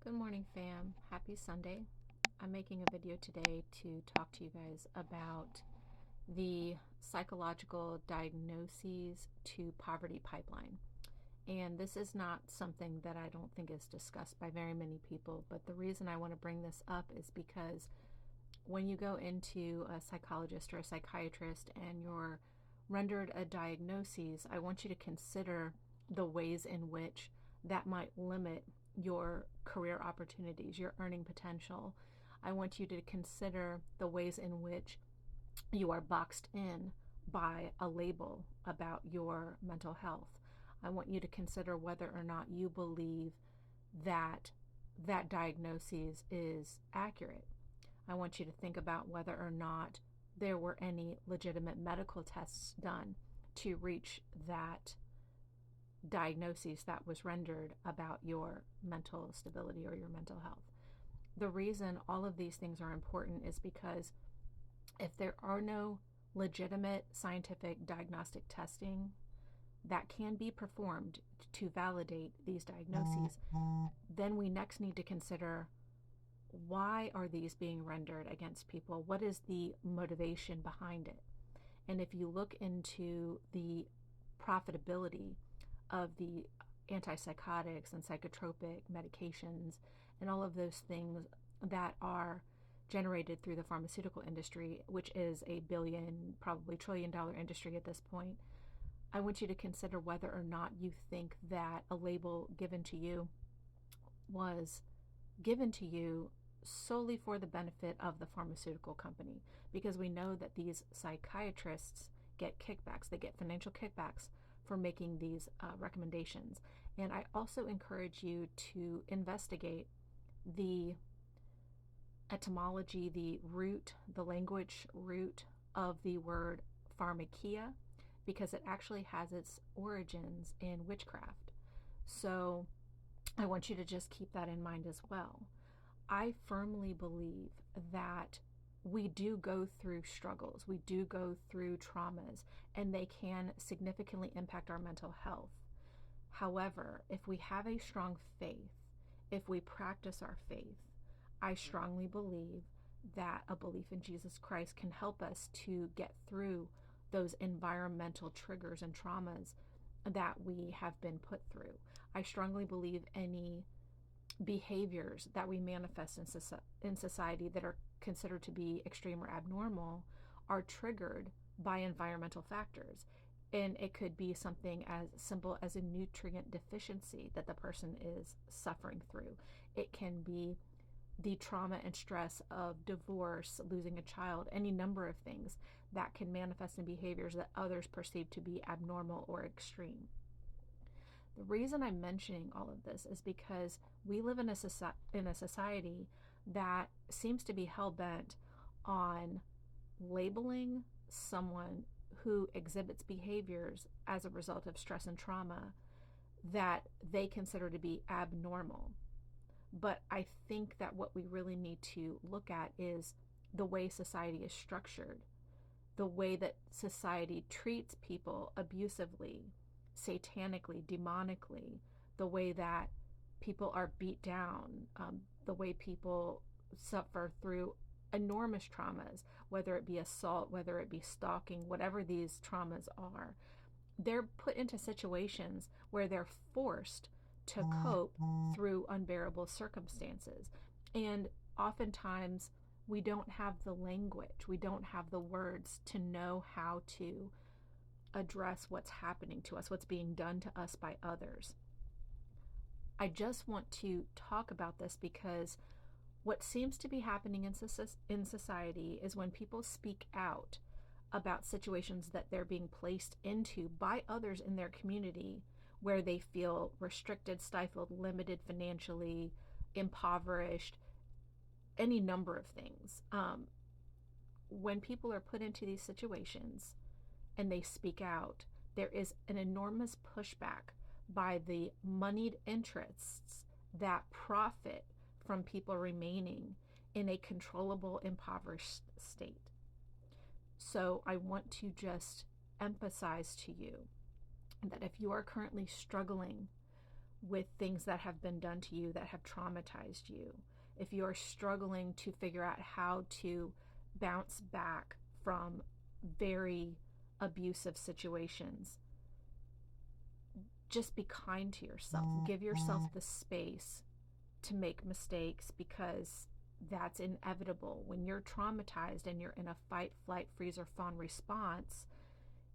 Good morning, fam. Happy Sunday. I'm making a video today to talk to you guys about the psychological diagnoses to poverty pipeline. And this is not something that I don't think is discussed by very many people, but the reason I want to bring this up is because when you go into a psychologist or a psychiatrist and you're rendered a diagnosis, I want you to consider the ways in which that might limit your career opportunities, your earning potential. I want you to consider the ways in which you are boxed in by a label about your mental health. I want you to consider whether or not you believe that that diagnosis is accurate. I want you to think about whether or not there were any legitimate medical tests done to reach that diagnosis that was rendered about your mental stability or your mental health. The reason all of these things are important is because if there are no legitimate scientific diagnostic testing that can be performed to validate these diagnoses, then we next need to consider, why are these being rendered against people? What is the motivation behind it? And if you look into the profitability of the antipsychotics and psychotropic medications and all of those things that are generated through the pharmaceutical industry, which is a billion, probably $1 trillion industry at this point, I want you to consider whether or not you think that a label given to you was given to you solely for the benefit of the pharmaceutical company, because we know that these psychiatrists get kickbacks. They get financial kickbacks for making these recommendations. And I also encourage you to investigate the etymology, the root, the language root of the word pharmakia, because it actually has its origins in witchcraft. So I want you to just keep that in mind as well. I firmly believe that we do go through struggles, we do go through traumas, and they can significantly impact our mental health. However, if we have a strong faith, if we practice our faith, I strongly believe that a belief in Jesus Christ can help us to get through those environmental triggers and traumas that we have been put through. I strongly believe any behaviors that we manifest in society that are considered to be extreme or abnormal are triggered by environmental factors. And it could be something as simple as a nutrient deficiency that the person is suffering through. It can be the trauma and stress of divorce, losing a child, any number of things that can manifest in behaviors that others perceive to be abnormal or extreme. The reason I'm mentioning all of this is because we live in a society that seems to be hell-bent on labeling someone who exhibits behaviors as a result of stress and trauma that they consider to be abnormal. But I think that what we really need to look at is the way society is structured, the way that society treats people abusively, satanically, demonically, the way that people are beat down, the way people suffer through enormous traumas, whether it be assault, whether it be stalking, whatever these traumas are. They're put into situations where they're forced to cope through unbearable circumstances. And oftentimes we don't have the language, we don't have the words to know how to address what's happening to us, what's being done to us by others. I just want to talk about this because what seems to be happening in society is when people speak out about situations that they're being placed into by others in their community, where they feel restricted, stifled, limited financially, impoverished, any number of things. When people are put into these situations and they speak out, there is an enormous pushback by the moneyed interests that profit from people remaining in a controllable, impoverished state. So I want to just emphasize to you that if you are currently struggling with things that have been done to you that have traumatized you, if you're struggling to figure out how to bounce back from very abusive situations, just be kind to yourself. Give yourself the space to make mistakes, because that's inevitable. When you're traumatized and you're in a fight, flight, freeze, or fawn response,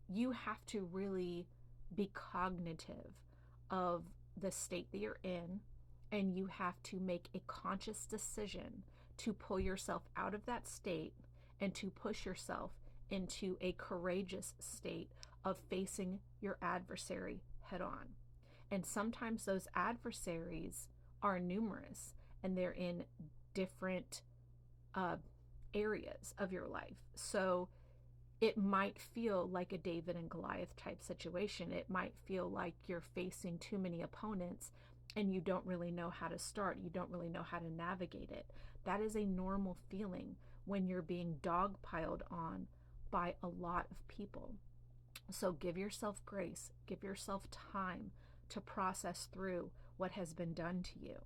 you have to really be cognitive of the state that you're in, and you have to make a conscious decision to pull yourself out of that state and to push yourself into a courageous state of facing your adversary head on. And sometimes those adversaries are numerous, and they're in different areas of your life. So it might feel like a David and Goliath type situation. It might feel like you're facing too many opponents and you don't really know how to start. You don't really know how to navigate it. That is a normal feeling when you're being dogpiled on by a lot of people. So give yourself grace, give yourself time to process through what has been done to you.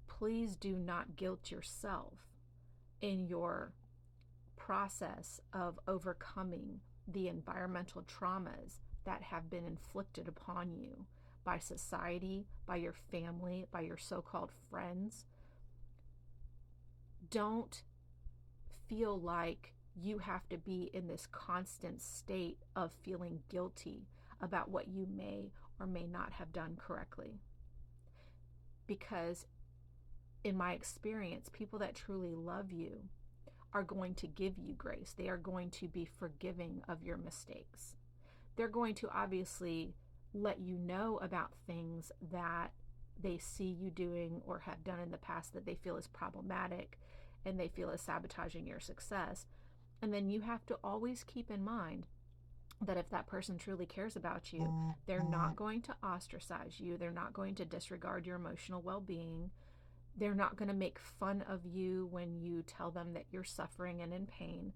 Please do not guilt yourself in your process of overcoming the environmental traumas that have been inflicted upon you by society, by your family, by your so-called friends. Don't feel like you have to be in this constant state of feeling guilty about what you may or may not have done correctly. Because in my experience, people that truly love you are going to give you grace. They are going to be forgiving of your mistakes. They're going to obviously let you know about things that they see you doing or have done in the past that they feel is problematic and they feel is sabotaging your success. And then you have to always keep in mind that if that person truly cares about you, they're not going to ostracize you. They're not going to disregard your emotional well-being. They're not going to make fun of you when you tell them that you're suffering and in pain.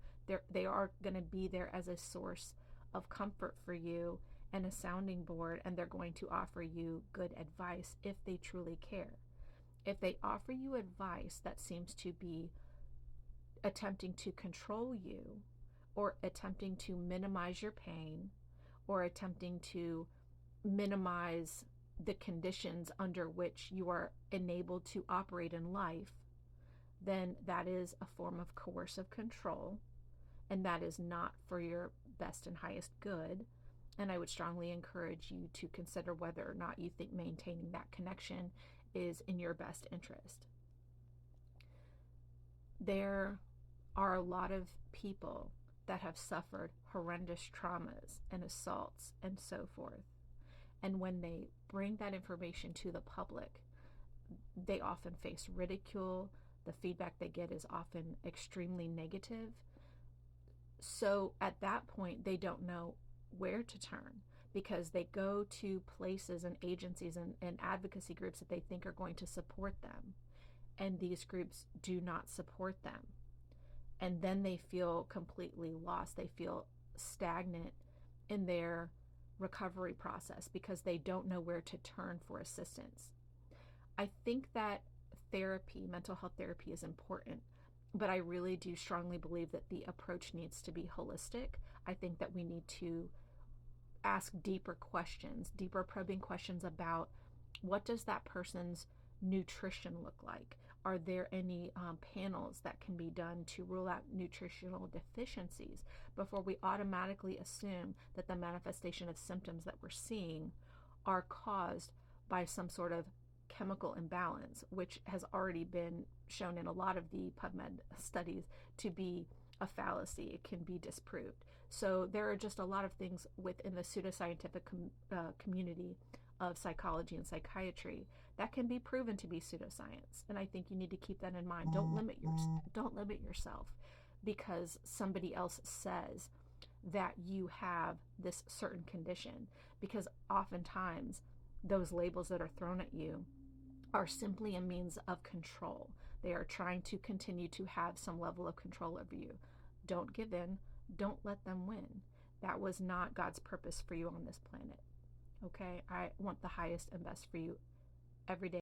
They are going to be there as a source of comfort for you and a sounding board, and they're going to offer you good advice if they truly care. If they offer you advice that seems to be attempting to control you, or attempting to minimize your pain, or attempting to minimize the conditions under which you are enabled to operate in life, then that is a form of coercive control, and that is not for your best and highest good. And I would strongly encourage you to consider whether or not you think maintaining that connection is in your best interest. There are a lot of people that have suffered horrendous traumas and assaults and so forth. And when they bring that information to the public, they often face ridicule. The feedback they get is often extremely negative. So at that point, they don't know where to turn, because they go to places and agencies and advocacy groups that they think are going to support them. And these groups do not support them. And then they feel completely lost. They feel stagnant in their recovery process because they don't know where to turn for assistance. I think that therapy, mental health therapy, is important, but I really do strongly believe that the approach needs to be holistic. I think that we need to ask deeper questions, deeper probing questions about what does that person's nutrition look like? Are there any panels that can be done to rule out nutritional deficiencies before we automatically assume that the manifestation of symptoms that we're seeing are caused by some sort of chemical imbalance, which has already been shown in a lot of the PubMed studies to be a fallacy. It can be disproved. So there are just a lot of things within the pseudoscientific community of psychology and psychiatry that can be proven to be pseudoscience, and I think you need to keep that in mind. Don't limit yourself because somebody else says that you have this certain condition, because oftentimes those labels that are thrown at you are simply a means of control. They are trying to continue to have some level of control over you. Don't give in. Don't let them win. That was not God's purpose for you on this planet. Okay, I want the highest and best for you every day.